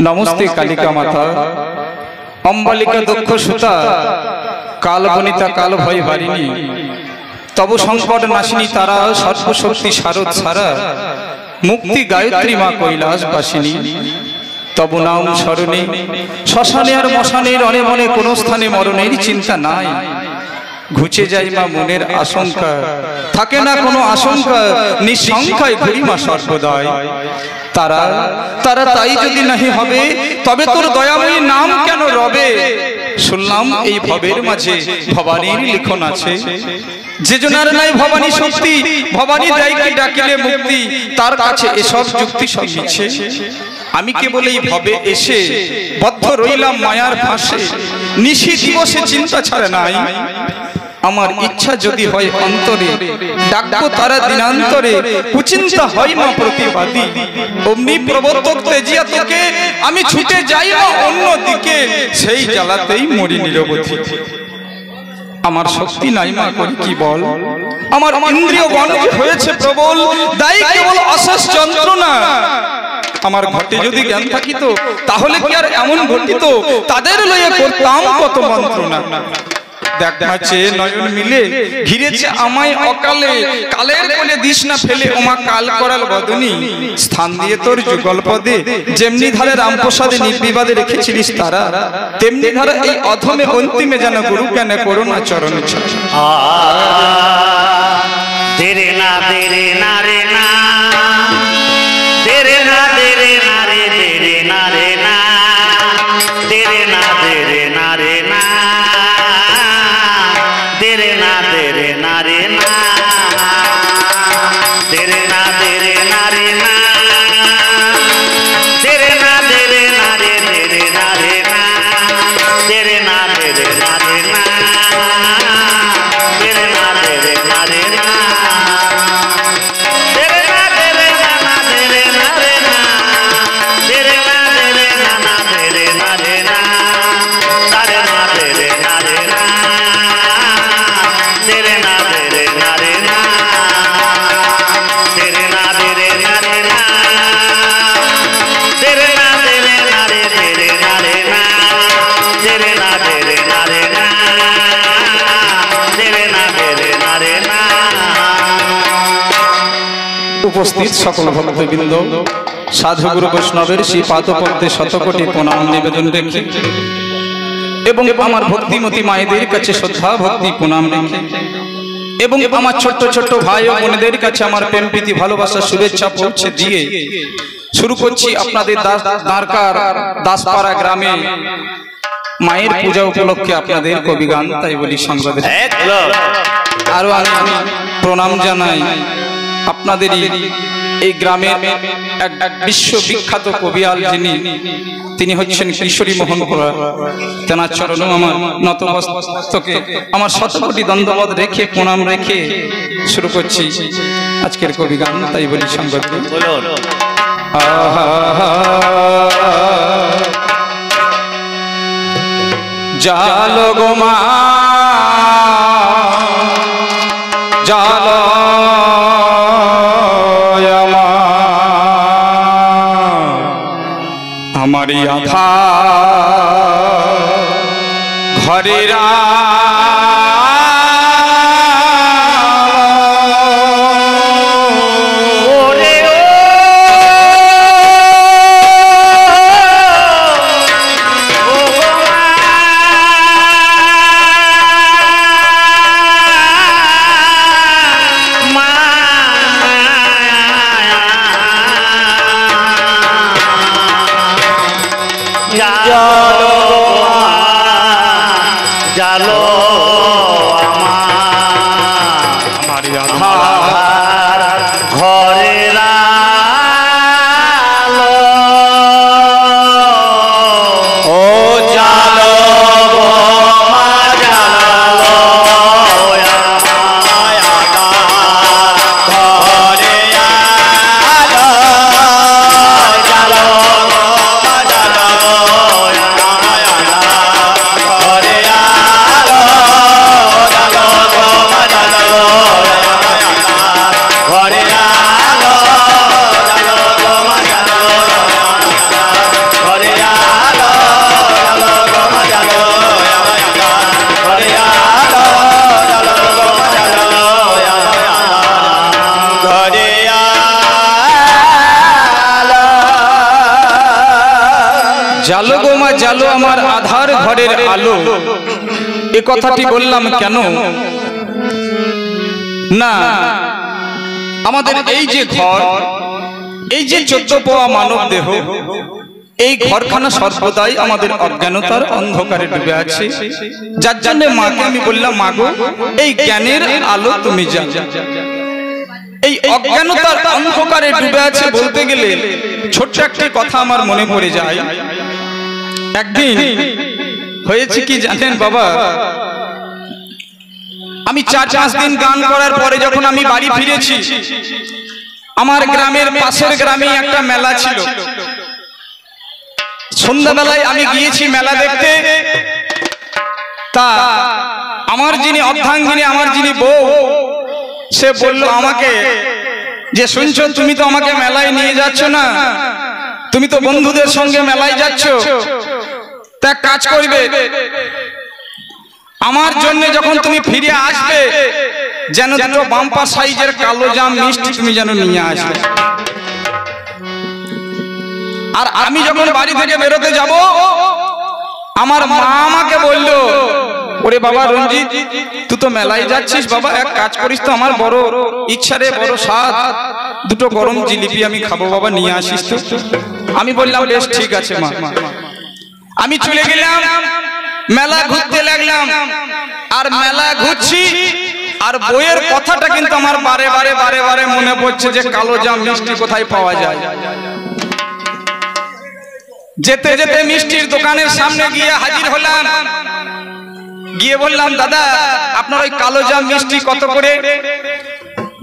नमस्ते कालिका माता अम्बालिका दक्ष सुता काल बनिता काल भय बारिणी तब संकट नाशिनी तारा सर्वशक्ति शारद सारा मुक्ति गायत्री माँ कैलास बासिनी तब नाम स्मरणे श्मशाने और मशानेर अने मने कोनो स्थाने मरणेर चिंता नाई घुचे जाय मा मनेर आशंका थाके ना कोनो आशंका निशंकाय घुरी मा सर्वदाय तारा तारा ताई जदि नहीं हबे तबे तोर दयामयी नाम केन रबे शुनलाम एई भवेर माझे भवानीर लिखन आछे जे जनार नाई भवानी शक्ति भवानी दायके डाकिले मुक्ति तार काछे एसब जुक्ति सब मिछे आमी केवल एई भवे एसे बद्ध रइलाम मायार फाঁসে निशी दिवसे चिंता छाड़े नाई আমার ইচ্ছা যদি হয় অন্তরে ডাকবো তারা দিনান্তরে কুচিন্তা হয় মা প্রতিবাদী অমনি প্রবর্তক তেজিয়া তোকে আমি ছুটে যাই মা অন্য দিকে সেই জ্বালাতেই মরি নিরবধি আমার শক্তি নাই মা করি কি বল আমার ইন্দ্রিয় গণ হয়েছে প্রবল দায়ী কেবল অশেষ যন্ত্রণা আমার ঘটে যদি জ্ঞান থাকিতো তাহলে কি আর এমন ঘটিত তাদের লয়ে করতাম কত মন্ত্রণা देख माचे नयन मिले घिरेছে আমায় অকালে কালের কোলে দিস না ফেলে ওমা কাল করাল বদনী স্থান দিয়ে তোর যুগল পদে যেমনি ধারে রামপ্রসাদে নির্বিবাদে রেখেছিলিস তারা তেমনি ধারে এই অধমে অন্তিমে যেন গুরু জ্ঞান করুণা চরণ ছাড়া দেরে না রে না দেরে না রে না রে দেরে না রে না দেরে না রে না तेरे ना तेरे ना रे ना तेरे ना तेरे ना रे ना तेरे ना तेरे ना रे तेरे ना रे ना तेरे ना तेरे ना रे ना तेरे ना तेरे ना रे ना तेरे ना तेरे ना तेरे ना रे ना तेरे ना तेरे ना तेरे ना रे ना तारे ना तेरे ना रे ना तेरे ना तेरे ना रे ना तेरे ना तेरे ना रे ना तेरे ना तेरे ना रे तेरे ना रे ना तेरे ना तेरे ना रे ना तेरे ना तेरे ना रे ना उपस्थित सकल भक्तबृंद साधु गुरु वैष्णवेर श्री पादपद्मे शतकोटी प्रणाम निवेदन रेखे এবং আমার ভক্তিমতী মায়েদের কাছে শ্রদ্ধা ভক্তি প্রণাম রেখে এবং আমার ছোট ছোট ভাই ও বোনদের কাছে আমার প্রেম প্রীতি ভালোবাসা শুভেচ্ছা পৌঁছে দিয়ে শুরু করছি আপনাদের দ্বারকার দাসপাড়া গ্রামে মায়ের পূজা উপলক্ষে আপনাদের কবি গান তাই বলি সংবাদ আরো আমি প্রণাম জানাই আপনাদের এই গ্রামের এক বিশ্ববিখ্যাত কবিয়াল যিনি তিনি হচ্ছেন কিশোরী মোহন কোরা তেনার চরণে আমার নতমস্তকে আমার শতকোটি দণ্ডবত রেখে প্রণাম রেখে শুরু করছি আজকের কবি গান তাই বলি সংগত জালো গো মা জালো हमारी आधा घरेरा जालो हमारी आधार घरे ओ जालो घरे জালো গো মা জালো আমার আধার ঘরের আলো, এ কথাটি বললাম কেন না, আমাদের এই যে ঘর, এই যে 14 পোয়া মানব দেহ, এই ঘরখানা সর্বদাই আমাদের অজ্ঞানতার অন্ধকারে ডুবে আছে। যার জন্য মাকে আমি বললাম, মাগো এই জ্ঞানের আলো তুমি জানো। এই অজ্ঞানতার অন্ধকারে ডুবে আছে বলতে গেলে ছোট্ট একটি কথা আমার মনে পড়ে যায়। একদিন হয়েছে কি জানেন বাবা, আমি 4-5 দিন গান করার পরে যখন আমি বাড়ি ফিরেছি, আমার গ্রামের পাশের গ্রামে একটা মেলা ছিল। সন্ধ্যাবেলায় আমি গিয়েছি মেলা দেখতে। তা আমার যিনি অর্ধাঙ্গিনী, আমার যিনি বউ, সে বলল আমাকে যে শুনছো, তুমি তো আমাকে মেলায় নিয়ে যাচ্ছ না, তুমি তো বন্ধুদের সঙ্গে মেলায় যাচ্ছ, তা কাজ করবে, আমার জন্য যখন তুমি ফিরে আসবে যেন দুটো বাম্পার সাইজের কালো জাম মিষ্টি তুমি যেন নিয়ে আসবে। আর আমি যখন বাড়ি থেকে বেরোতে যাব, আমার মা আমাকে বলল, ওরে বাবা রঞ্জিত, তুই তো মেলায় যাচ্ছিস বাবা, এক কাজ করিস তো, আমার বড় ইচ্ছা রে, বড় স্বাদ, দুটো গরম জিলিপি আমি খাবো বাবা, নিয়ে আসিস তো। আমি বললাম বেশ ঠিক আছে মা। আমি চলে গেলাম, মেলা ঘুরতে লাগলাম। আর মেলা ঘুরছি, আর বইয়ের কথাটা কিন্তু আমার বারে বারে বারে বারে মনে পড়ছে যে কালো জাম মিষ্টি কোথায় পাওয়া যায়। যেতে যেতে মিষ্টির দোকানের সামনে গিয়ে হাজির হলাম, গিয়ে বললাম, দাদা আপনার ওই কালো জাম মিষ্টি কত করে?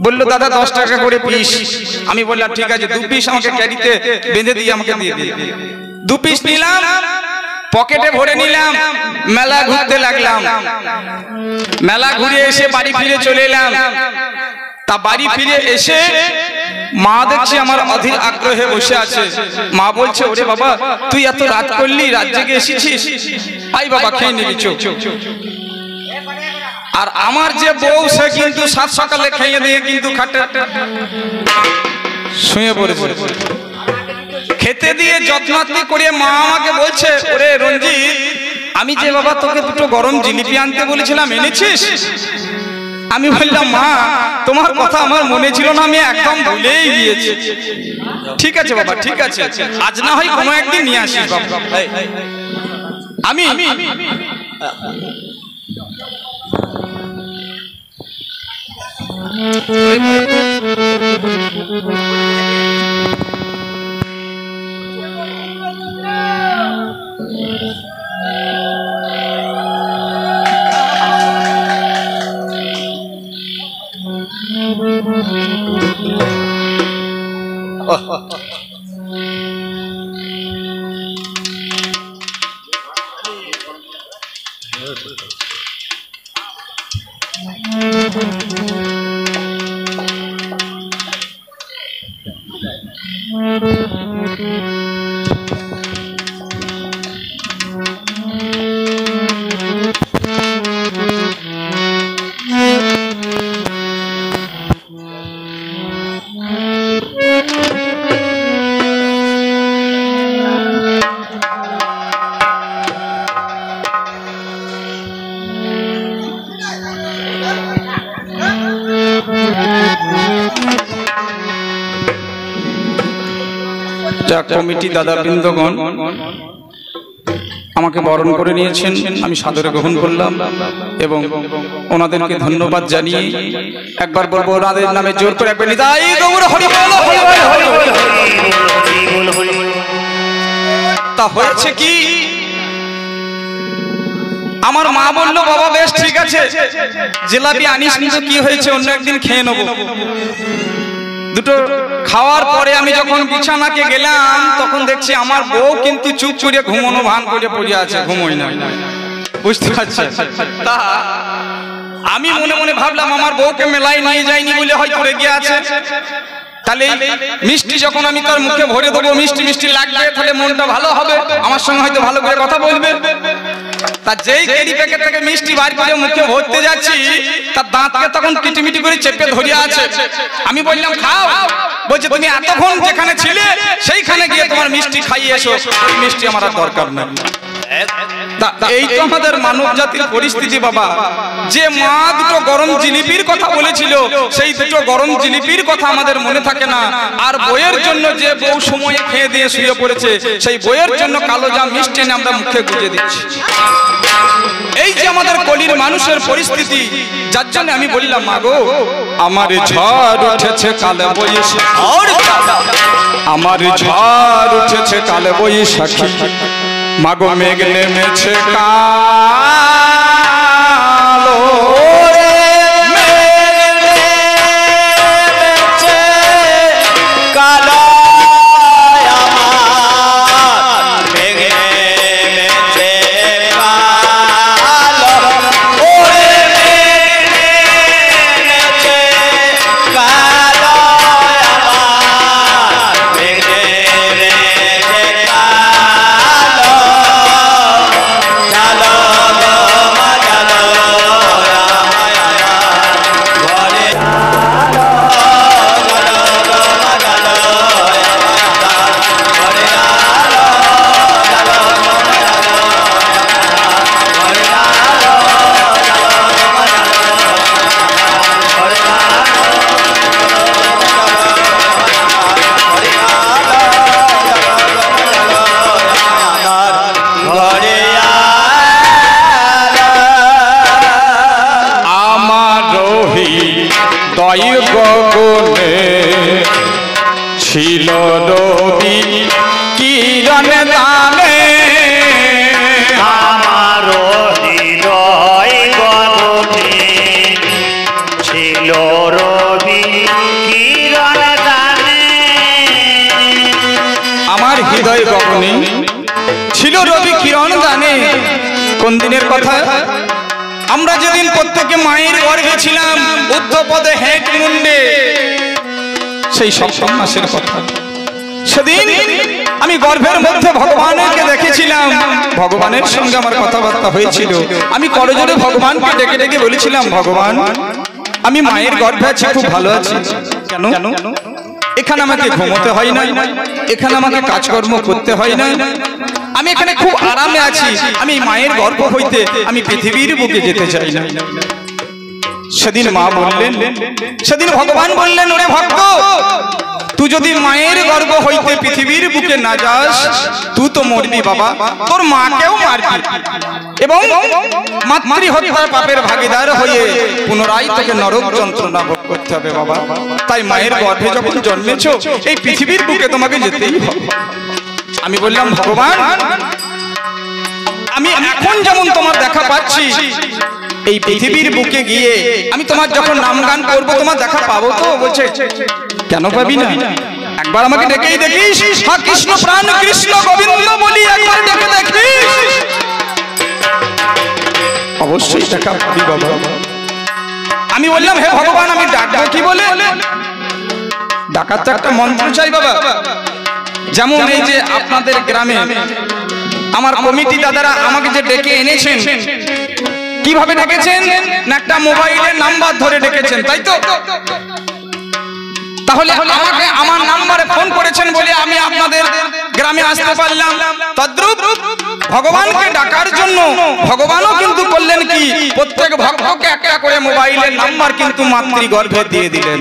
বললো দাদা 10 টাকা করে পিস। আমি বললাম ঠিক আছে, 2 পিস আমাকে ক্যারিতে বেঁধে দিয়ে আমাকে দিয়ে দিই। 2 পিস নিলাম, পকেটে ভরে নিলাম, মেলা ঘুরতে লাগলাম। মেলা ঘুরে এসে বাড়ি ফিরে চলে এলাম। তা বাড়ি ফিরে এসে মা দেখছি আমার অধীর আগ্রহে বসে আছে। মা বলছে, ওরে বাবা তুই এত রাত করলি, রাত জেগে এসেছিস, আই বাবা খেয়ে নিবি চো। আর আমার যে বউ, সে কিন্তু 7 সকালে খেয়ে দিয়ে কিন্তু খাটে শুয়ে পড়েছে। খেতে দিয়ে যত্নাত্তি করে মা আমাকে বলছে, ওরে রঞ্জিত, আমি যে বাবা তোকে দুটো গরম জিলিপি আনতে বলেছিলাম, এনেছিস? আমি বললাম, মা তোমার কথা আমার মনে ছিল না, আমি একদম ভুলেই গিয়েছি। ঠিক আছে বাবা, ঠিক আছে, আজ না হয় কোনো একদিন নিয়ে আসিস বাবা। আমি কমিটি দাদা বৃন্দগণ আমাকে বরণ করে নিয়েছেন, আমি সাদরে গ্রহণ করলাম এবং ওনাদেরকে ধন্যবাদ জানিয়ে একবার বলবো ওনাদের নামে জোর করে একবার নিতাই গৌর হরি বল। তা হয়েছে কি, আমার মা বললো, বাবা বেশ ঠিক আছে, জিলাপি আনিস নি তো কি হয়েছে, অন্য একদিন খেয়ে নেবো। দুটো খাওয়ার পরে আমি যখন বিছানাকে গেলাম, তখন দেখছি আমার বউ কিন্তু চুপ করে ঘুমানো ভান করে পড়ে আছে, ঘুমোই না, বুঝতে পারছেন? তা আমি মনে মনে ভাবলাম আমার বউকে মেলায় নিয়ে যায়নি বলে হয়তো রেগে আছে। তাহলে মিষ্টি যখন আমি তার মুখে ভরে দেবো, মিষ্টি মিষ্টি লাগবে, তাহলে মনটা ভালো হবে, আমার সঙ্গে হয়তো ভালো করে কথা বলবে। তা যেই ক্যারি প্যাকেট থেকে মিষ্টি বার করে মুখে ভরতে যাচ্ছি, তার দাঁতকে তখন কিটিমিটি করে চেপে ধরে আছে। আমি বললাম খাও, বলছে তুমি এতক্ষণ যেখানে ছিলে সেইখানে গিয়ে তোমার মিষ্টি খাইয়ে এসো, ওই মিষ্টি আমার আর দরকার নেই। এই তো আমাদের মানব জাতির পরিস্থিতি বাবা। যে মা দুটো গরম জিলিপির কথা বলেছিল, সেই দুটো গরম জিলিপির কথা আমাদের মনে থাকে না। আর বইয়ের জন্য যে বউ সময়ে খেয়ে দিয়ে শুয়ে পড়েছে, সেই বইয়ের জন্য কালো জাম মিষ্টি এনে আমরা মুখে গুজে দিচ্ছি। এই যে আমাদের কলির মানুষের পরিস্থিতি, যার জন্য আমি বললাম মাগো আমার ঝড় উঠেছে কালে বৈশাখী, আমার ঝড় উঠেছে কালে বৈশাখী, মাগো মেঘ নেমেছে কালো, গগনে ছিল রবি কিরণ দানে, আমার হৃদয় গগনে ছিল রবি কিরণ দানে, আমার হৃদয় গগনে ছিল রবি কিরণ দানে। কোন দিনের কথা? আমরা যেদিন প্রত্যেকে মায়ের গর্ভে ছিলাম, বুদ্ধপদে হেঁট মুন্ডে, সেই সপ্তম মাসের কথা। সেদিন আমি গর্ভের মধ্যে ভগবানকে দেখেছিলাম, ভগবানের সঙ্গে আমার কথাবার্তা হয়েছিল। আমি করজোড়ে ভগবানকে ডেকে ডেকে বলেছিলাম, ভগবান আমি মায়ের গর্ভে আছি, খুব ভালো আছি। কেন? এখানে আমাকে ঘুমোতে হয় না, এখানে আমাকে কাজকর্ম করতে হয় না, আমি এখানে খুব আরামে আছি। আমি মায়ের গর্ভ হইতে আমি পৃথিবীর বুকে যেতে চাই না। সেদিন মা বললেন, সেদিন ভগবান বললেন, ওরে ভক্ত তুই যদি মায়ের গর্ভ হইতে পৃথিবীর বুকে না যাস, তুই তো মরবি বাবা, তোর মাকেও মারবি এবং মাতৃ হত্যার পাপের ভাগীদার হয়ে পুনরায় তোকে নরক যন্ত্রণা ভোগ করতে হবে বাবা। তাই মায়ের গর্ভে যখন জন্মেছো, এই পৃথিবীর বুকে তোমাকে যেতেই হবে। আমি বললাম, ভগবান আমি এখন যেমন তোমার দেখা পাচ্ছি, এই পৃথিবীর বুকে গিয়ে আমি তোমার যখন নাম গান করবো তোমার দেখা পাবো তো? বলছে, কেন পাবি না? একবার আমাকে ডেকেই দেখিস, হ্যাঁ কৃষ্ণ প্রাণ কৃষ্ণ গোবিন্দ বলি একবার ডেকে দেখিস, অবশ্যই দেখা পাবি বাবা। আমি বললাম, হে ভগবান আমি ডাকবো কি বলে? ডাকার তো একটা মন্ত্র চাই বাবা। যেমন এই যে আপনাদের গ্রামে আমার কমিটি দাদারা আমাকে যে ডেকে এনেছেন, কিভাবে ডেকেছেন না একটা মোবাইলের নাম্বার ধরে ডেকেছেন, তাই তো? তাহলে আমাকে আমার নাম্বারে ফোন করেছেন বলে আমি আপনাদের গ্রামে আসতে পারলাম। তদ্রূপ ভগবানকে ডাকার জন্য ভগবানও কিন্তু করলেন কি, প্রত্যেক ভক্তকে একটা করে মোবাইলের নাম্বার কিন্তু মাতৃগর্ভে দিয়ে দিলেন।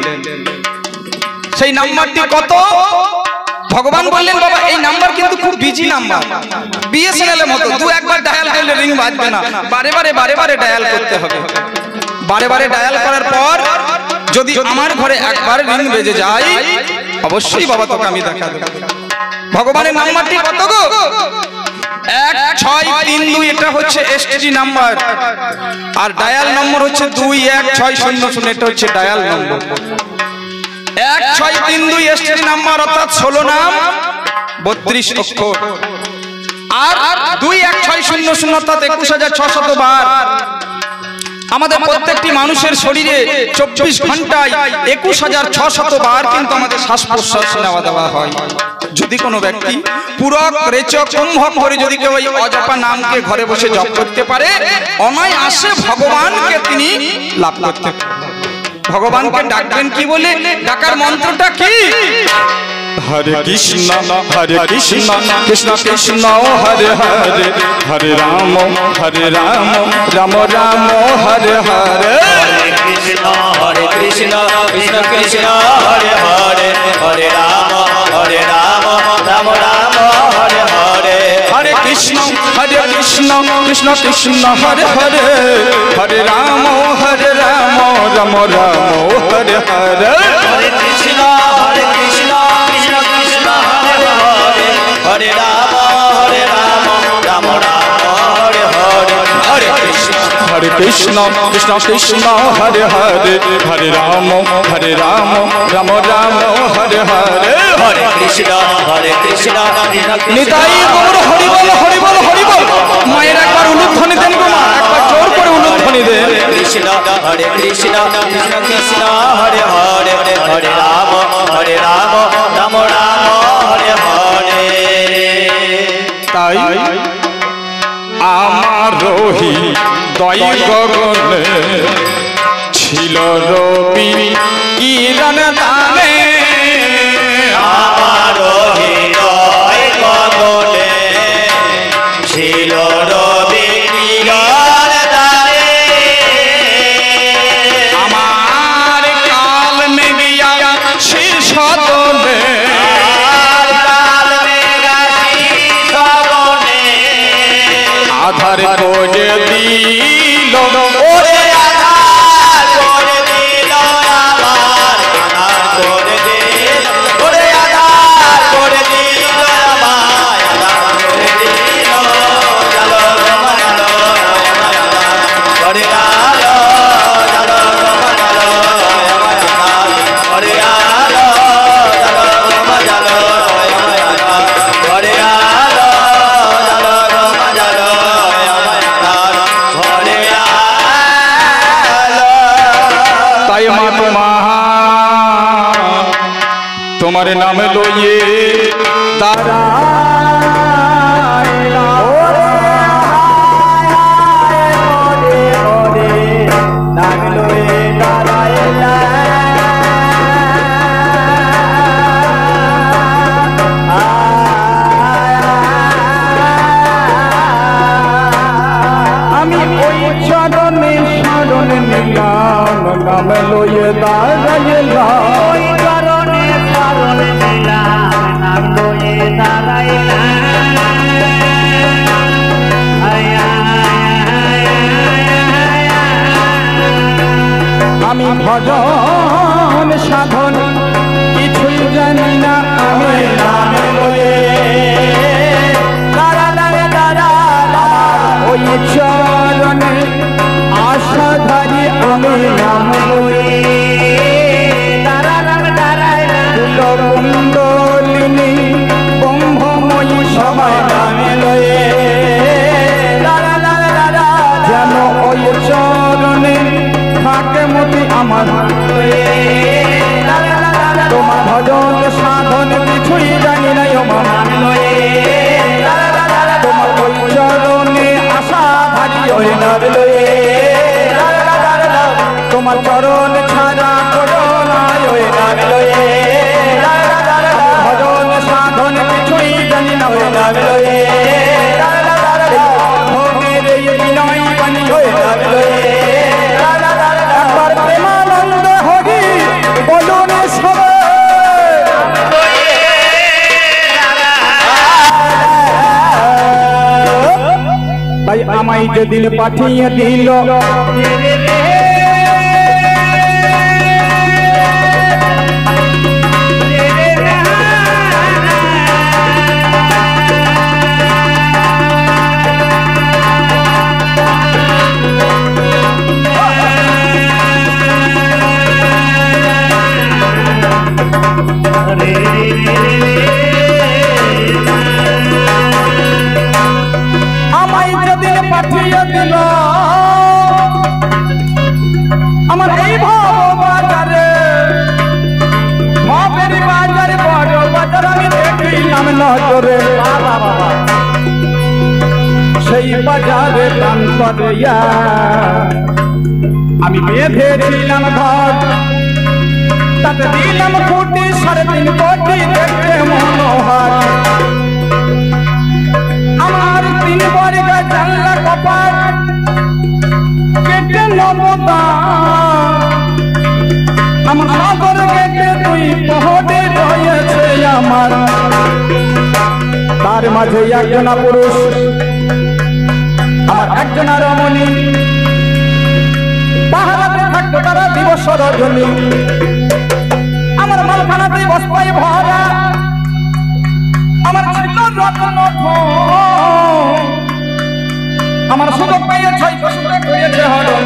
সেই নাম্বারটি কত? ভগবান বললেন, বাবা এই নাম্বার কিন্তু খুব বিজি নাম্বার, বিএসএনএল এর মতো, দু একবার ডায়াল করলে রিং বাজবে না, বারে বারে ডায়াল করতে হবে। বারে ডায়াল করার পর যদি আমার ঘরে একবার রিং বেজে যায়, অবশ্যই বাবা তোকে আমি দেখা দেব। ভগবানের নাম্বারটি কত গো? 1632, এটা হচ্ছে এসটিডি নাম্বার, আর ডায়াল নম্বর হচ্ছে 21600, এটা হচ্ছে ডায়াল নম্বর। 1632 এসটিডি নাম্বার, অর্থাৎ 16 নাম 32 অক্ষর, আর 21600 অর্থাৎ 21600 বার। আমাদের প্রত্যেকটি মানুষের শরীরে 24 ঘন্টায় 21600 বার কিন্তু আমাদের শ্বাস প্রশ্বাস নেওয়া দেওয়া হয়। যদি কোনো ব্যক্তি পুরক রেচক কুম্ভক করে যদি কেউ এই অজপা নামকে ঘরে বসে জপ করতে পারে, অনায়াসে ভগবানকে তিনি লাভ করতে পারেন। ভগবানকে ডাকবেন কি বলে? ডাকার মন্ত্রটা কি? হরে কৃষ্ণ কৃষ্ণ কৃষ্ণ হরে হরে, হরে রাম রাম রাম হরে হরে। কৃষ্ণ হরে কৃষ্ণ কৃষ্ণ কৃষ্ণ হরে হরে, হরে রাম রাম রাম হরে হরে। হরে কৃষ্ণ কৃষ্ণ কৃষ্ণ হরে হরে, হরে রাম রাম রাম হরে হরে। হরে কৃষ্ণ কৃষ্ণ কৃষ্ণ হরে হরে, হরে রাম রাম রাম হরে হরে। হরে কৃষ্ণ কৃষ্ণ কৃষ্ণ হরে হরে, হরে রাম রাম রাম হরে হরে। হরে কৃষ্ণ কৃষ্ণ নিতাই গৌর হরি বল হরি বল হরি বল। মায়ের একবার উলুধ্বনি দেন গো মা, একবার জোর করে উলুধ্বনি দেন। কৃষ্ণ কৃষ্ণ কৃষ্ণ কৃষ্ণ হরে হরে, হরে রাম রাম রাম হরে হরে। তাই আমার রোহি দয় গগনে ছিল রবি কিরণ দানে, আমার হৃদয় গগনে ছিল রবি কিরণ দানে। আমার কাল মেঘিয়া শীর্ষ দলে, আধার করে দিল ওরে আধার করে দিল আমার, আধার করে দিল, ওরে আধার করে দিল আমার, আধার করে দিল। জালো রমা জালো, করে আলো জালো রমা জালো, করে আলো জালো রমা জালো, করে আলো জালো রমা জালো, করে আলো। তাই মা তোমার নাম লইয়ে তারা আমি ওই চরণে শরণ নিলাম, নাম লইয়ে দাঁড়াইলাম। ওই চরণে শরণ নিলাম, নাম লয়ে দাঁড়াইলাম। আমি ভজন সাধন কিছুই জানি না, আমি নাম লয়ে ওই চরণে আশাধারী, আমি নাম লয়ে কুণ্ডলিনী ব্রহ্মময়ী সবাই নাম লয়ে যেন ওই চরণে থাকে মতি আমার। তোমার ভজন সাধন কিছুই জানি না, তোমার ওই চরণে আশা ভারী ওই নাম লয়ে, তোমার চরণ ছাড়া করোনা ওই নাম লয়ে, ভজন সাধন কিছুই জানি না ওই নাম লয়ে, ভোগের এই বিনয় বাণী ওই নাম লয়ে। একবার প্রেমানন্দ হরি বলুন সবাই। ভাই আমায় যেদিন পাঠিয়ে দিল আমায় যেদিন পাঠিয়ে দিল আমার এই ভব বাজারে, ভবের বাজারে বড় বাজার আমি দেখিলাম নজরে, সেই বাজারে দান করিয়া আমি বেঁধেছিলাম ঘর, তাতে দিলাম কোটি 3.5 কোটি দেখতে মনোহর। আমার 3 বর্গা জানলা কপাট কেটে নবদা, আমার নগর গেটে 2 পহরে রয়েছে আমার। তার মাঝে একজনা পুরুষ, আমার একজনা রমণী, পাহারাতে থাকতো তারা দিবস রজনী। আমার মালখানাতে বস্তায় ভরা, আমার ছিল রত্ন ধন। আমার সুযোগ পাইয়ে 6 বছরে করেছে হরণ।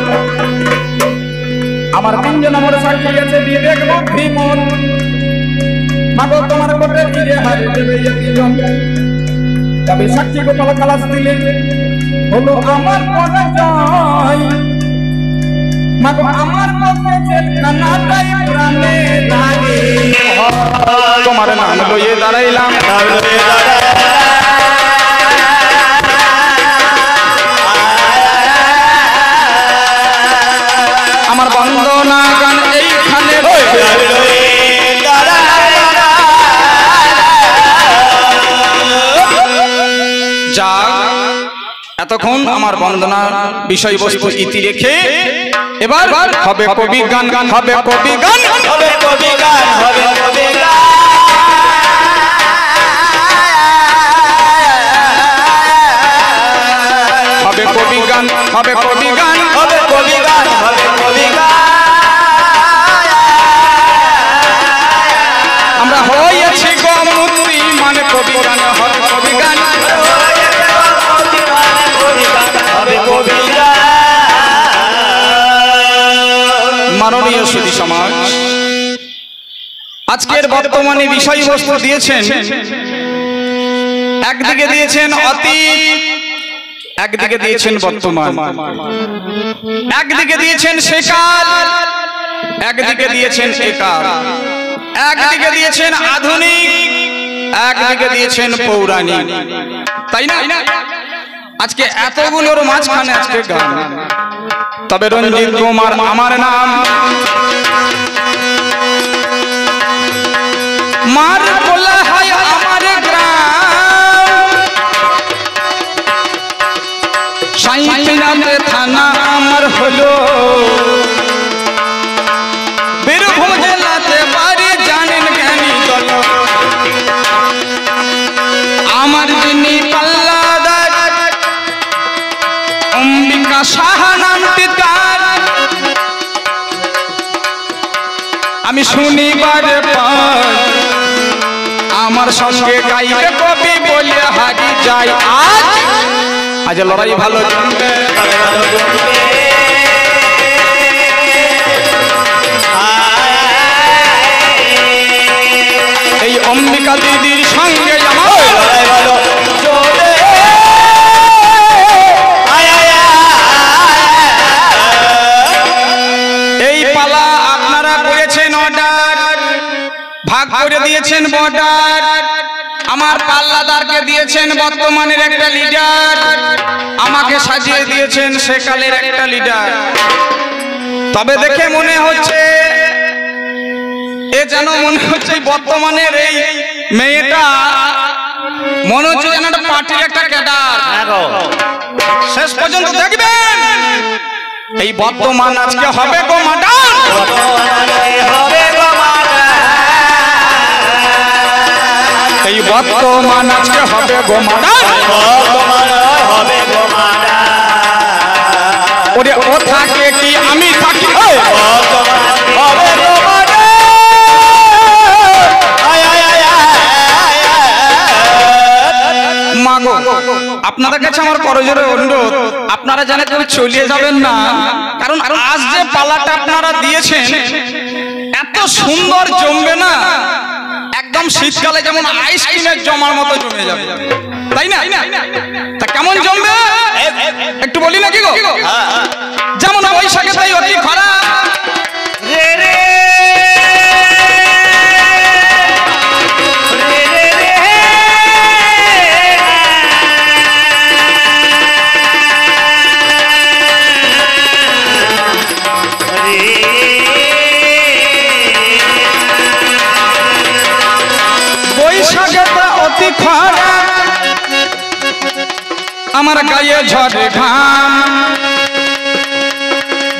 আমার 3 জন আমার সাক্ষী গেছে বিবেক বুদ্ধি মন। মাগো তোমার কোটের হিরে হারে দেবে 2জন। তবে সাক্ষী গোপাল কালাস দিলে হলো আমার পরাজয়। মাগো আমার পক্ষে জেলখানাটাই প্রাণে লাগে। তোমার নাম লইয়ে দাঁড়াইলাম, আমার বন্দনা গান এইখানে যা। এতক্ষণ আমার বন্দনার বিষয়বস্তু ইতি রেখে এবার হবে কবি গান, হবে কবি গান, হবে কবি গান, হবে কবি গান। হবে কবি গান, হবে কবি গান, হবে কবি গান, হবে কবি গান। আমরা হয়েছি গমুক্তি মানে কবি গান, হবে কবি গান, হবে কবি গান। মাননীয় সুধী সমাজ, আজকের বর্তমানে বিষয়বস্তু দিয়েছেন, একদিকে দিয়েছেন অতীত, একদিকে দিয়েছেন বর্তমান, একদিকে দিয়েছেন সেকাল, একদিকে দিয়েছেন একাল, একদিকে দিয়েছেন আধুনিক, একদিকে দিয়েছেন পৌরাণিক, তাই না? আজকে এতগুলোর মাঝখানে আজকে গান। তবে রঞ্জিত কুমার আমার নাম, মার বলা হয় আমার গ্রাম, সাইকেনাতে থানা আমার হলো, বীরভূম জেলাতে বাড়ি জানেন জ্ঞানী দল। আমার যিনি পাল্লাদার অম্বিকা সাহা নামটি তার, আমি শুনিবার পর আমার সঙ্গে গাইবে কবি বলে হারি যাই। আজ আজ লড়াই ভালো জমবে, এই অম্বিকা দিদির সঙ্গে আমার লড়াই ভালো চলে। এই পালা আপনারা করেছেন অর্ডার, ভাগ করে দিয়েছেন বর্ডার, আমার পাল্লাদারকে দিয়েছেন বর্তমানের একটা লিডার, আমাকে সাজিয়ে দিয়েছেন সেকালের একটা লিডার। তবে দেখে মনে হচ্ছে, এ যেন মনে হচ্ছে বর্তমানের এই মেয়েটা মনে হচ্ছে যেন একটা পার্টির একটা ক্যাডার। শেষ পর্যন্ত দেখবেন এই বর্তমান আজকে হবে গো মাডার, হবে গো মাডার, এই বর্তমান আজকে হবে গো মাডার, হবে গো মাডার। ওরে ও থাকে কি আমি থাকি, হবে গো মাডার। মাগো আপনাদের কাছে আমার করজোরে অনুরোধ, আপনারা জানেন কেউ চলিয়ে যাবেন না, কারণ আজ যে পালাটা আপনারা দিয়েছেন এত সুন্দর জমবে না, একদম শীতকালে যেমন আইসক্রিমের জমার মতো জমে যাবে, তাই না? তা কেমন জমবে একটু বলি নাকি গো? যেমন বৈশাখে তাই অতি খরা, রে রে আমার গায়ে ঝরে ঘাম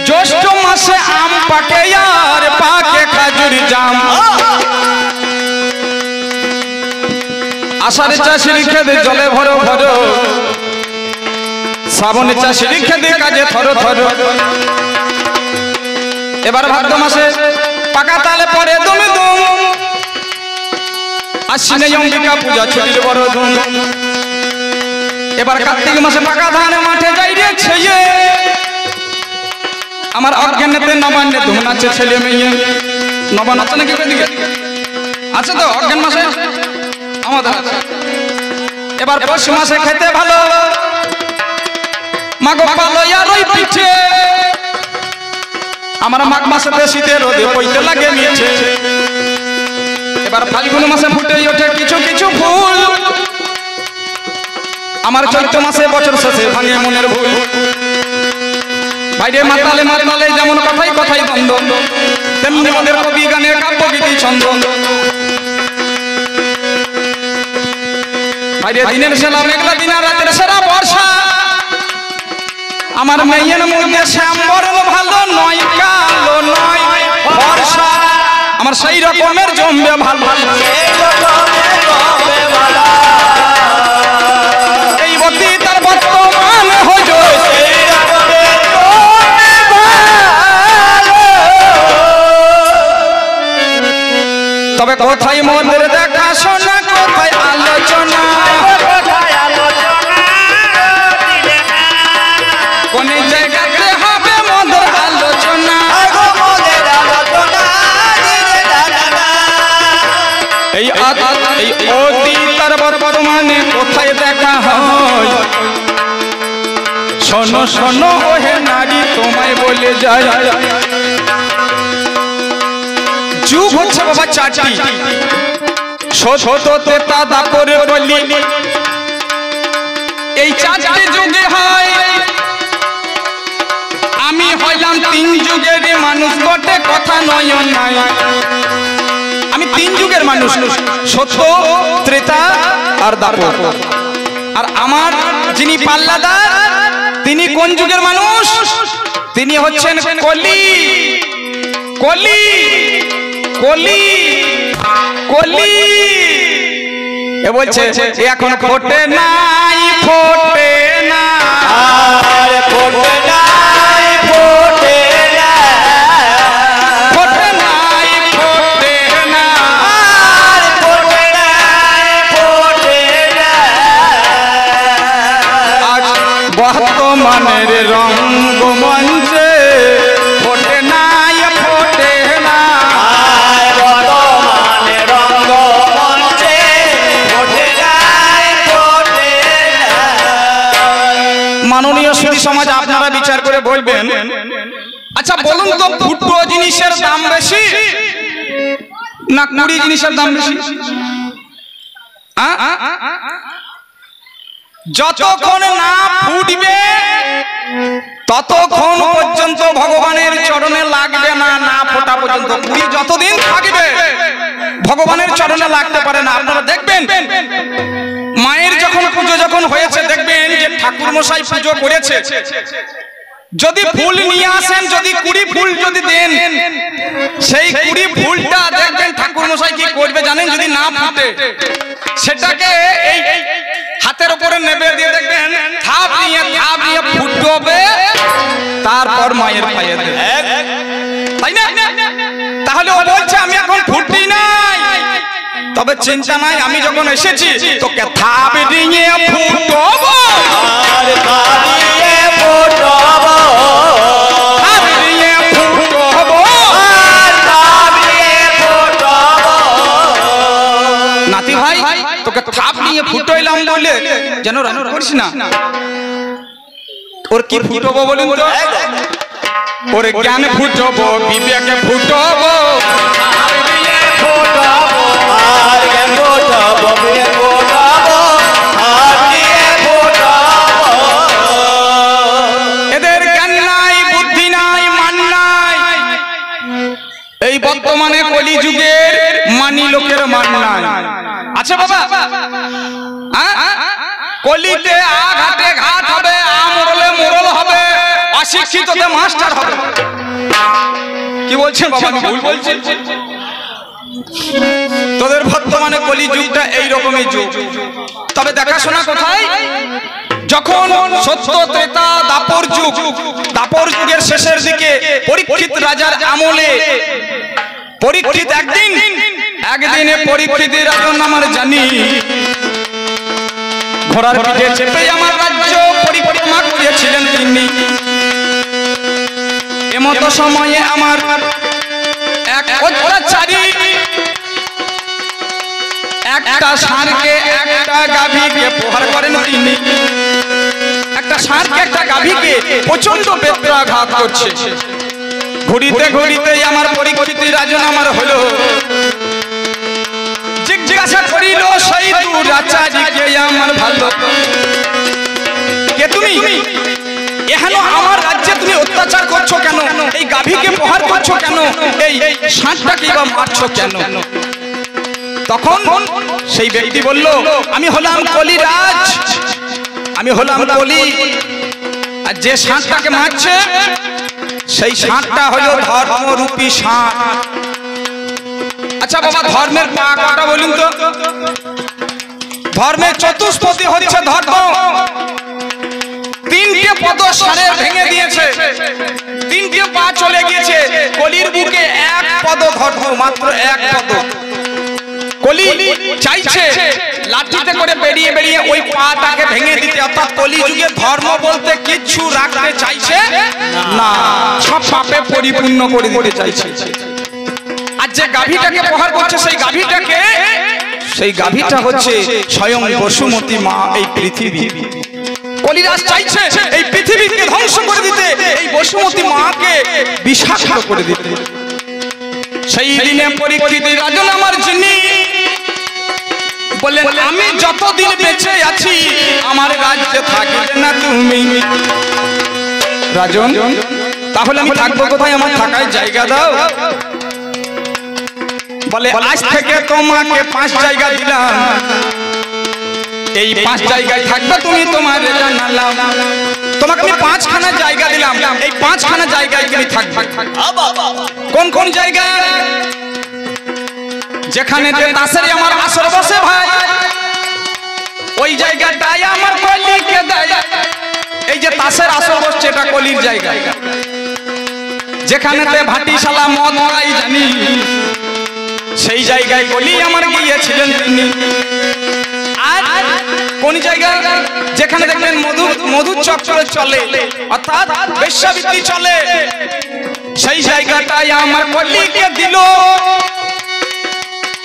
জ্যৈষ্ঠ মাসে আম পাকে আর পাকে খাজুর জাম আষাঢ়ে চাষির খেতে জলে ভরো ভরো শ্রাবণে চাষির খেতে কাজে থরো থরো এবার ভাদ্র মাসে পাকা তালে পরে দমে দম আশ্বিনে অম্বিকা পূজা ছুটির বড় ধুম এবার কার্তিক মাসে পাকা ধানে মাঠে যাই রে ছেয়ে আমার অজ্ঞানেতে নবান্নে ধুম নাচে ছেলে মেয়ে নবান আছে নাকি ওইদিকে আছে তো অজ্ঞান মাসে আমাদের আছে এবার পৌষ মাসে খেতে ভালো মাগো পালো আর ওই পিঠে আমার মাঘ মাসে শীতে রোদে পইতে লাগে মিছে এবার ফাল্গুন মাসে ফুটে ওঠে কিছু কিছু ফুল আমার চৈত্র মাসে বছর শেষে ভাঙে মনের ভুল বাইরে মাতালে মাতালে যেমন কথাই কথাই দ্বন্দ্ব তেমনি আমাদের কবি গানের কাব্যগীতি ছন্দ বাইরে দিনের সেরা মেঘলা দিনা রাতের সেরা বর্ষা আমার মেয়ের মধ্যে শ্যাম বরণ ভালো নয় কালো নয় বর্ষা আমার সেই রকমের জমবে ভালো এই বতি তার বর্তমান হয়ে তবে কোথায় মন্দির দেখা শোনা কোথায় আলোচনা কোন জায়গাতে হবে মন্দির আলোচনা এই তার বর্তমানে কোথায় দেখা হয় শোনো শোনো ওহে নারী তোমায় বলে যায় যুগ হচ্ছে বাবা চারটি সততে দাদা করে বলি এই চারটি যুগে হয় আমি হইলাম তিন যুগের মানুষ বটে কথা নয় নয় আমি তিন যুগের মানুষ সত্য ত্রেতা আর দাপর আর আমার যিনি পাল্লাদার তিনি কোন যুগের মানুষ তিনি হচ্ছেন কলি কলি কলি কলি এ বলছে এখন ফোটে নাই ফোটে না ফোটে নাই ফোটে না ফোটে নাই ফোটে না ফোটে নাই ফোটে না আজ বর্তমানের রঙ্গমঞ্চে ফোটে নাই ফোটে না মাননীয় সুধী সমাজ আপনারা বিচার করে বলবেন আচ্ছা বলুন তো ফুটো জিনিসের দাম বেশি না কুড়ি জিনিসের দাম বেশি যতক্ষণ না ফুটবে ততক্ষণ পর্যন্ত ভগবানের চরণে লাগবে না না ফোটা পর্যন্ত কুড়ি যতদিন থাকবে ভগবানের চরণে লাগতে পারে না আপনারা দেখবেন মায়ের যখন পুজো যখন হয়েছে দেখবেন যে ঠাকুর মশাই পুজো করেছে যদি ফুল নিয়ে আসেন যদি কুড়ি ফুল যদি দেন সেই কুড়ি ফুলটা দেখবেন ঠাকুর মশাই কি করবে জানেন যদি না ফুটে সেটাকে এই হাতের উপরে নেবে দিয়ে দেখবেন থাপ নিয়ে ফুটবে তারপর মায়ের পায়ে দেবে তাই না তাহলে ও বলছে আমি এখন ফুটি নাই তবে চিন্তা নাই আমি যখন এসেছি তোকে থাপ দিয়ে ফুটবো আর দিয়ে ফুটবো থাপ দিয়ে ফুটবো আর থাপ দিয়ে ফুটবো নাতি ভাই তোকে থাপ দিয়ে ফুটাইলাম বলে যেন রান করিস না ওর কি ফুটবো বলুন তো ওরে জ্ঞানে ফুটবো বিবেকে ফুটবো আর দিয়ে ফুটবো আর জ্ঞান ফুটবো বিবেক ফুটবো আর দিয়ে ফুটবো এদের জ্ঞান নাই বুদ্ধি নাই মান নাই এই বর্তমানে কলি যুগের মানি লোকের মান নাই আচ্ছা বাবা কলি কলিতে আঘাতে ঘাট হবে, আমরলে মোরল হবে, অশিক্ষিততে মাস্টার হবে। কি বলছেন বাবা, আমি ভুল বলছি? তোদের বর্তমানে কলি যুগটা এইরকমই যুগ। তবে দেখাশোনা কোথায়? যখন সত্য ত্রেতা দাপর যুগ, দাপর যুগের শেষের দিকে পরীক্ষিত রাজার আমলে পরীক্ষিত একদিনে পরীক্ষিতের রাজন আমার জানি ঘোড়ার পিঠে চেপে আমার রাজ্য পরিক্রমা করিয়েছিলেন তিনি। এমতো সময়ে আমার এক অত্যাচারী একটা ষাঁড়কে একটা গাভীকে প্রহার করেন তিনি। একটা ষাঁড়কে একটা গাভীকে প্রচন্ড বেত্রাঘাত করছে। ঘুরিতে ঘুরিতে আমার পরীক্ষিত রাজন আমার হলো, জিজ্ঞাসা করিল সেই দুরাচারীকে আমার ভালো, কে তুমি? এখানে আমার রাজ্যে তুমি অত্যাচার করছো কেন? এই গাভীকে প্রহার করছো কেন? এই ষাঁড়টাকে বা মারছো কেন? তখন সেই ব্যক্তি বলল, আমি হলাম কলিরাজ, আমি হলাম কলি, আর যে ষাঁড়টাকে মারছে সেই ষাঁড়টা হলো ধর্মরূপী ষাঁড়। আচ্ছা বাবা, ধর্মের পা কটা বলুন তো? ধর্মের চতুষ্পদী হচ্ছে ধর্ম। তিনটে পদ ষাঁড়ের ভেঙে দিয়েছে, তিনটে পা চলে গিয়েছে। কলির বুকে এক পদ ধর্ম, মাত্র এক পদ। কলি চাইছে লাঠিতে করে বেরিয়ে বেরিয়ে ওই পাটাকে ভেঙে দিতে, অর্থাৎ কলি যুগে ধর্ম বলতে কিচ্ছু রাখতে চাইছে না, সব পাপে পরিপূর্ণ করে দিতে চাইছে। আর যে গাভীটাকে প্রহার করছে সেই গাভীটা হচ্ছে স্বয়ং বসুমতী মা, এই পৃথিবী। কলিরাজ চাইছে এই পৃথিবীকে ধ্বংস করে দিতে, এই বসুমতী মাকে বিষাক্ত করে দিতে। সেই দিনে পরীক্ষিত রাজন আমার যিনি বললেন, আমি যতদিন বেঁচে আছি আমার রাজ্যে থাকবে না তুমি। রাজন, তাহলে আমি থাকবো কোথায়? আমার থাকার জায়গা দাও। বলে, আজ থেকে তোমাকে 5 জায়গা দিলাম, এই 5 জায়গায় থাকবে তুমি, তোমার জানালাম। তোমাকে আমি 5খানা জায়গা দিলাম, এই 5খানা জায়গায় তুমি থাকবে। কোন কোন জায়গা? যেখানে তাসের আমার আসর বসে ভাই, ওই জায়গাটাই আমার কলিকে দেয়। এই যে তাসের আসর বসছে, এটা কলির জায়গা। যেখানে ভাটিশালা মদ খাই জানি, সেই জায়গায় কলি আমার গিয়েছিলেন তিনি। আর কোন জায়গা? যেখানে দেখবেন মধুর চক্র চলে, অর্থাৎ বেশ্যাবৃত্তি চলে, সেই জায়গাটাই আমার কলিকে দিল।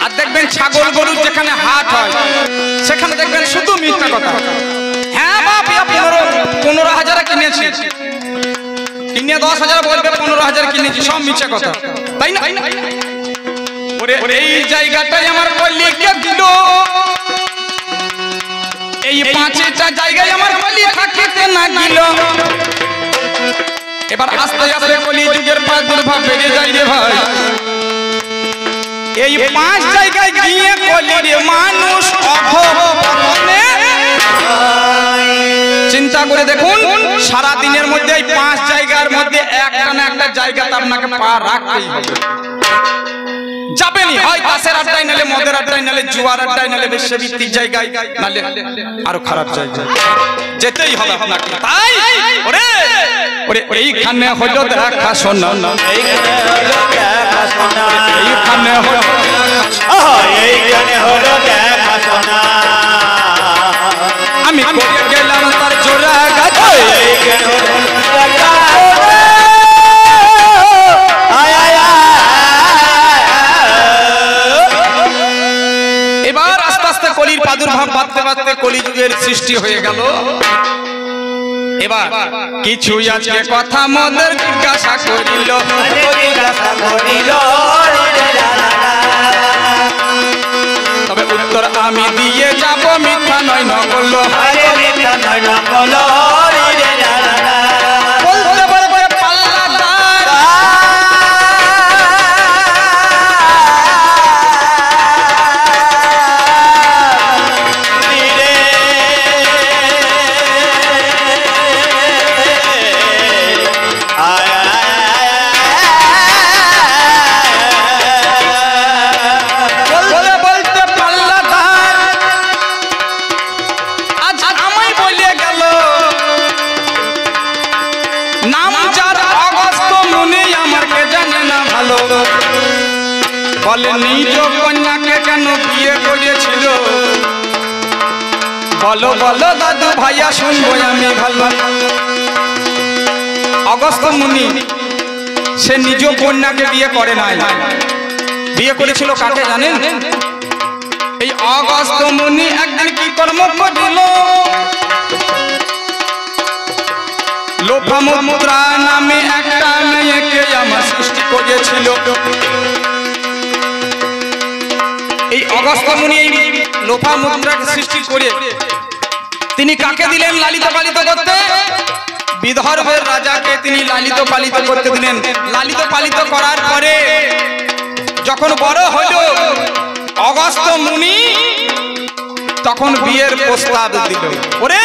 আর দেখবেন ছাগল গরুর যেখানে হাট হয়, সেখানে দেখবেন শুধু মিথ্যা কথা। হ্যাঁ বাপ, 15,000 কিনেছি, কিনে 10,000 বলবে 15,000 কিনেছি, সব মিথ্যা কথা, তাই না? এই জায়গাটাই আমার কলিকে দিল। এই 5টা জায়গায় আমার কলি থাকিতে না দিল। এবার আস্তে আস্তে কলি যুগের প্রাদুর্ভাব বেড়ে যায় রে ভাই। এই 5 জায়গায় গিয়ে কলির মানুষ অধঃপতনে, চিন্তা করে দেখুন, সারা দিনের মধ্যে এই 5 জায়গার মধ্যে একটা না একটা জায়গাতে আপনাকে পা রাখতেই হবে। যাবেনি, হয় কাছের আড্ডায়, নালে মদের আড্ডায়, নালে জুয়ার আড্ডায়, নালে বেশ্যাবৃত্তির জায়গায়, নালে আরো খারাপ জায়গায় যেতেই হবে আপনাকে। তাই ওরে এইখানে হলো দেখা শোনা, এইখানে হলো দেখা শোনা, আমি করে গেলাম তার জোড়া গাছ। এবার আস্তে আস্তে কলির প্রাদুর্ভাব বাড়তে বাড়তে কলিযুগের সৃষ্টি হয়ে গেল। এবার কিছু আজকে কথা মনের জিজ্ঞাসা করিল, তবে উত্তর আমি দিয়ে যাব, মিথ্যা নয় নকল। বলতে পারবে পাল্লাদার, বলে নিজ কন্যাকে কেন বিয়ে করেছিল? বলো বলো দাদু ভাইয়া শুনবো আমি ভালো। অগস্ত্য মুনি সে নিজ কন্যাকে বিয়ে করে নাই, বিয়ে করেছিল কাকে জানেন? এই অগস্ত্য মুনি একদিন কি কর্ম করিল? লোপামুদ্রা নামে একটা মেয়েকে আমার সৃষ্টি করেছিল। এই অগস্ত্য মুনি এই লোপামুদ্রাকে সৃষ্টি করে তিনি কাকে দিলেন লালিত পালিত করতে? বিদর্ভের রাজাকে তিনি লালিত পালিত করতে দিলেন। লালিত পালিত করার পরে যখন বড় হল অগস্ত্য মুনি তখন বিয়ের প্রস্তাব দিল। ওরে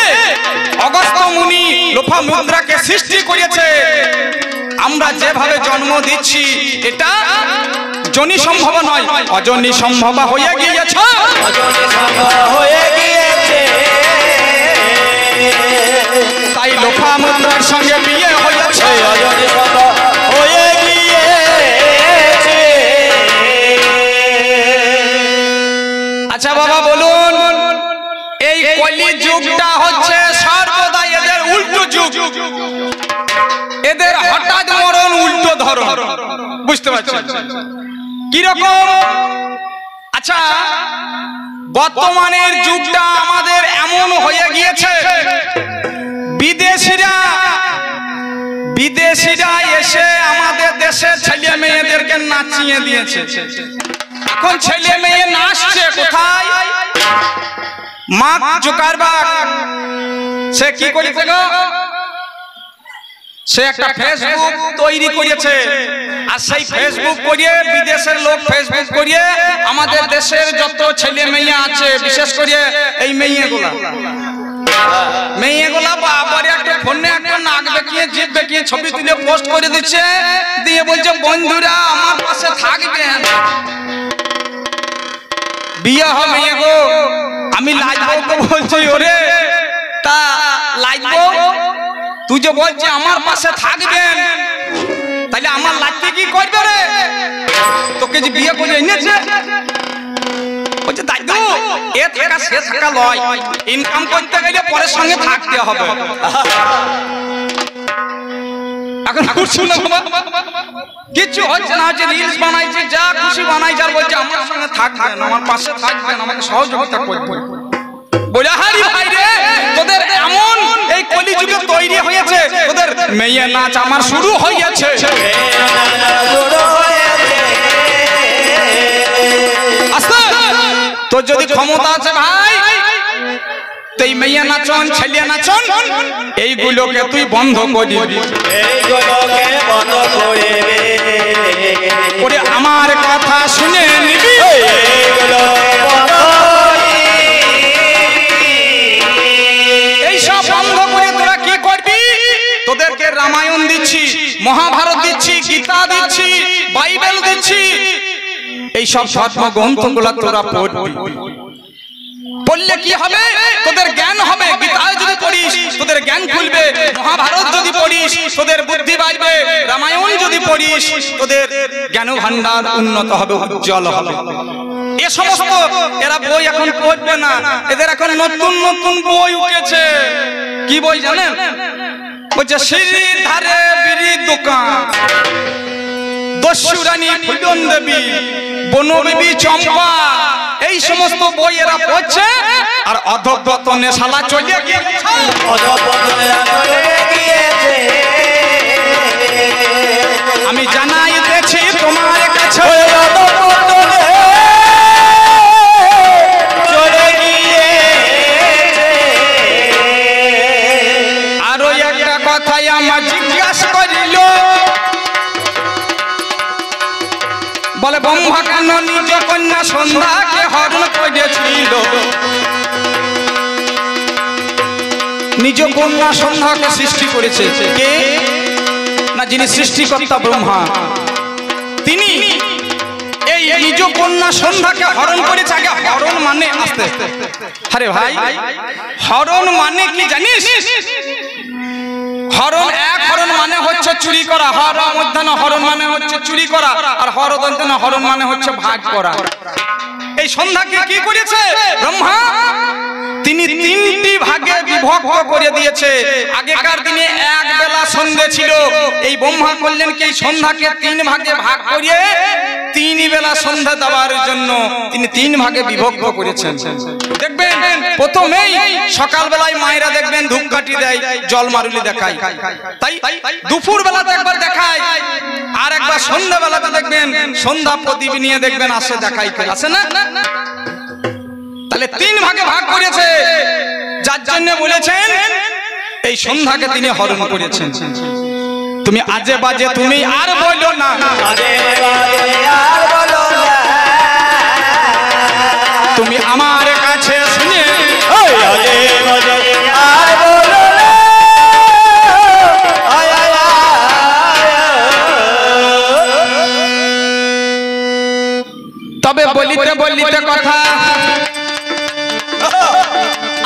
অগস্ত্য মুনি লোপামুদ্রাকে সৃষ্টি করেছে, আমরা যেভাবে জন্ম দিচ্ছি এটা জনি সম্ভব নয়, অজনি সম্ভব হয়ে গিয়েছে, অজনি সম্ভব হয়ে গিয়েছে। তাই লোপামুদ্রার সঙ্গে বিয়ে হয়েছে, অজনি সম্ভব হয়ে গিয়েছে। আচ্ছা বাবা বলুন, এই কলি যুগটা হচ্ছে সর্বদা এদের উল্টো যুগ, এদের হঠাৎ মরণ উল্টো ধরন, বুঝতে পারছেন কিরকম? আচ্ছা বর্তমানের যুগটা আমাদের এমন হয়ে গিয়েছে, বিদেশিরা এসে আমাদের দেশের ছেলে মেয়েদেরকে নাচিয়ে দিয়েছে। এখন ছেলে মেয়ে নাচছে কোথায়? মার্ক জুকারবার্গ সে কি করেছে গো? সে একটা ফেসবুক তৈরি করেছে, আর সেই ফেসবুক করিয়ে বিদেশের লোক ফেসবুক করিয়ে আমাদের দেশের যত ছেলে মেয়ে আছে, বিশেষ করে এই মেয়েগুলা বাবার একটা ফোনে একটা নাক বেঁকিয়ে জিভ বেঁকিয়ে ছবি তুলে পোস্ট করে দিচ্ছে, দিয়ে বলছে বন্ধুরা আমার পাশে থাকবেন, বিয়ে হবে গো। আমি লাজবো বলছি, ওরে তা লাজবো তুই যে বলছি আমার পাশে থাকবেন, তাহলে আমার লাজতে কি করবে রে? তোকে যে বিয়ে করে এনেছে বলছে দাদু এ থাকা সে থাকা লয়, ইনকাম করতে গেলে পরের সঙ্গে থাকতে হবে। এখন কিছু হচ্ছে না, হচ্ছে রিলস বানাইছে, যা খুশি বানাইছে, আর বলছে আমার সঙ্গে থাকবেন, আমার পাশে থাকবেন, আমাকে সহযোগিতা করবেন। বলে হারি ভাই রে, তোদের এমন এই কলিযুগে তৈরি হয়েছে, তোদের মেয়ে নাচ আমার শুরু হয়েছে। তোর যদি ক্ষমতা আছে ভাই, তুই মেয়ে নাচন ছেলে নাচন এইগুলোকে তুই বন্ধ করে দিবি, এইগুলোকে বন্ধ করে দে। ওরে আমার কথা শুনে নিবি, এইগুলো বন্ধ এইসব বন্ধ করে তোরা কি করবি? তোদেরকে রামায়ণ দিচ্ছি, মহাভারত দিচ্ছি, গীতা দিচ্ছি, বাইবেল দিচ্ছি, এইসব ধর্মগ্রন্থগুলো তোরা পড়বি। পড়লে কি হবে? তোদের জ্ঞান হবে। গীতায় যদি পড়িস তোদের জ্ঞান খুলবে, মহাভারত যদি পড়িস তোদের বুদ্ধি বাড়বে, রামায়ণ যদি পড়িস তোদের জ্ঞান ভান্ডার উন্নত হবে, উজ্জ্বল হবে। এ সমস্ত এরা বই এখন পড়বে না, এদের এখন নতুন নতুন বই উঠেছে। কি বই জানেন? বলছে সিঁড়ির ধারে বিড়ির দোকান, দস্যুরানী ফুলন দেবী, বনবিবি চম্পা, এই সমস্ত বই এরা পড়ছে, আর অধঃপতনে শালা চলে গিয়েছে, অধঃপতনে চলে গিয়েছে। আমি জানাইতেছি তোমার কাছে, অধঃপতনে চলে গিয়েছে। আরো একটা কথাই আমার জিজ্ঞাসা করিল, বলে ব্রহ্মা কেন নিজ কন্যা সন্ধ্যাকে হরণ করেছিল? নিজ কন্যা সন্ধ্যাকে সৃষ্টি করেছে কে? না, যিনি সৃষ্টিকর্তা ব্রহ্মা, তিনি এই নিজ কন্যা সন্ধ্যাকে হরণ করেছে। আগে হরণ মানে আসতে, আরে ভাই হরণ মানে কি জানিস? হরণ এক হরণ মানে হচ্ছে চুরি করা, হর মধ্যাহ্ন হরণ মানে হচ্ছে চুরি করা, আর হরদন্তন হরণ মানে হচ্ছে ভাগ করা। এই সন্ধ্যাকে কি করেছে ব্রহ্মা? তিনি তিনটি ভাগে বিভক্ত করে দিয়েছে। আগেকার দিনে এক বেলা সন্ধ্যা ছিল, এই ব্রহ্মা করলেন কি এই সন্ধ্যাকে তিন ভাগে ভাগ করিয়ে তিন বেলা সন্ধ্যা দেওয়ার জন্য তিনি তিন ভাগে বিভক্ত করেছেন। দেখবেন প্রথমেই সকালবেলায় মায়েরা দেখবেন ধূপকাঠি দেয়, জল মারুলি দেখায়, তাই দুপুর বেলাতে একবার দেখায়, আর একবার সন্ধ্যা বেলাতে দেখবেন সন্ধ্যা প্রদীপ নিয়ে দেখবেন আসে দেখাই, আছে না? তাহলে তিন ভাগে ভাগ করেছে, যার জন্য বলেছেন এই সন্ধ্যাকে তিনি হরণ করেছেন। তুমি আজে বাজে তুমি আর বলো না, তুমি আমার কাছে শুনে তবে বলিতে বলিতে কথা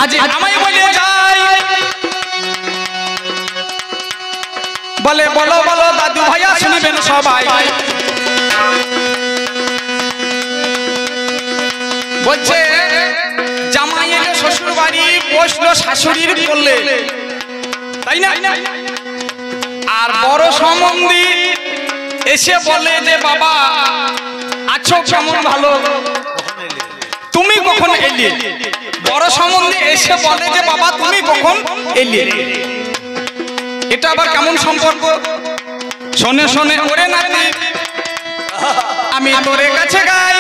আজ আমায় বলে যাই, বলে বলো বলো দাদু ভাইয়া শুনবেন সবাই। বলছে জামাই এলে শ্বশুর বাড়ি, বসলো শাশুড়ির কোলে, তাই না? আর বড় সম্বন্ধী এসে বলে যে বাবা আছো কেমন, ভালো, তুমি কখন এলে? বড় সম্বন্ধী এসে বলে যে বাবা তুমি কখন এলে? এটা আবার কেমন সম্পর্ক? শোনে শোনে ওরে নাতি আমি তোর কাছে গাই,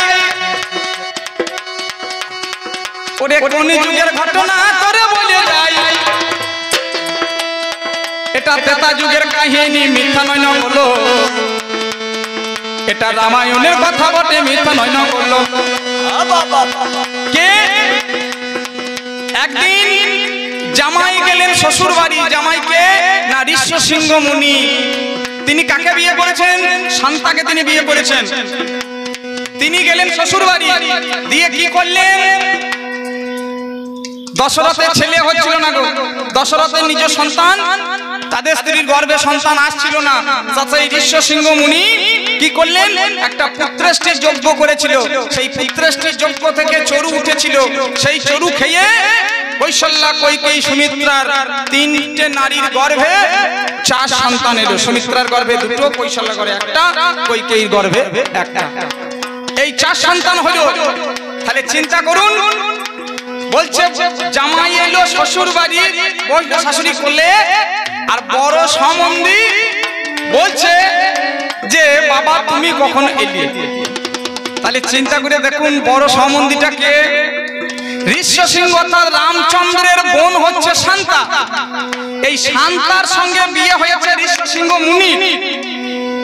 ওরে কোন যুগের ঘটনা তোরে বলে যাই। এটা ত্রেতা যুগের কাহিনী, মিথ্যা নয় না বলো, এটা রামায়ণের কথা বটে, মিথ্যা নয় না বললো। কে একদিন জামাই গেলেন শ্বশুর বাড়ি, জামাইকে না ঋষ্য সিংহ মুনি, তিনি কাকে বিয়ে করেছেন? শান্তাকে তিনি বিয়ে করেছেন। তিনি গেলেন শ্বশুর বাড়ি, দিয়ে কি করলেন? দশরথের ছেলে হচ্ছিল না গো, দশরথের নিজ সন্তান, তাদের স্ত্রীর গর্ভে সন্তান আসছিল না। চাচা এই ঋষ্য সিংহ মুনি কি করলেন? একটা পুত্রেষ্টির যজ্ঞ করেছিল, সেই পুত্রেষ্টির যজ্ঞ থেকে চরু উঠেছিল, সেই চরু খেয়ে কৌশল্যা, কৈকেয়ী, সুমিত্রার তিনটে নারীর গর্ভে চার সন্তান এলো। সুমিত্রার গর্ভে দুটো, কৌশল্যা গর্ভে একটা, কৈকেয়ীর গর্ভে একটা, এই চার সন্তান হলো। তাহলে চিন্তা করুন, বলছে জামাই এলো শ্বশুর বাড়ি, বলছে শাশুড়ি করলে, আর বড় সম্বন্ধী বলছে যে বাবা তুমি কখন এলে? তাহলে চিন্তা করে দেখুন বড় সম্বন্ধীটাকে, ঋষ্য সিংহ অর্থাৎ রামচন্দ্রের বোন হচ্ছে শান্তা, এই শান্তার সঙ্গে বিয়ে হয়েছে ঋষ্য সিংহ মুনি।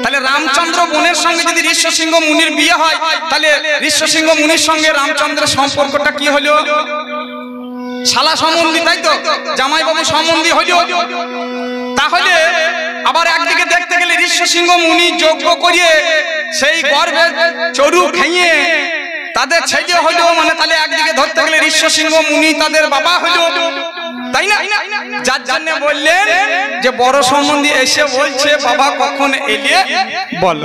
তাহলে রামচন্দ্র বোনের সঙ্গে যদি ঋষ্য সিংহ মুনির বিয়ে হয়, তাহলে ঋষ্য সিংহ মুনির সঙ্গে রামচন্দ্রের সম্পর্কটা কি হলো? শালা সম্বন্ধী, তাই তো? জামাইবাবু সম্বন্ধী হইল। তাহলে আবার একদিকে দেখতে গেলে ঋষ্য সিংহ মুনি যজ্ঞ করিয়ে সেই গর্ভে চরু খেয়ে তাদের ছেলে হইল, মানে তাহলে একদিকে ধরতে গেলে ঋষ্য সিংহ মুনি তাদের বাবা হইল, তাই না? যার জন্য বললেন যে বড় সম্বন্ধী এসে বলছে বাবা কখন এলে বল।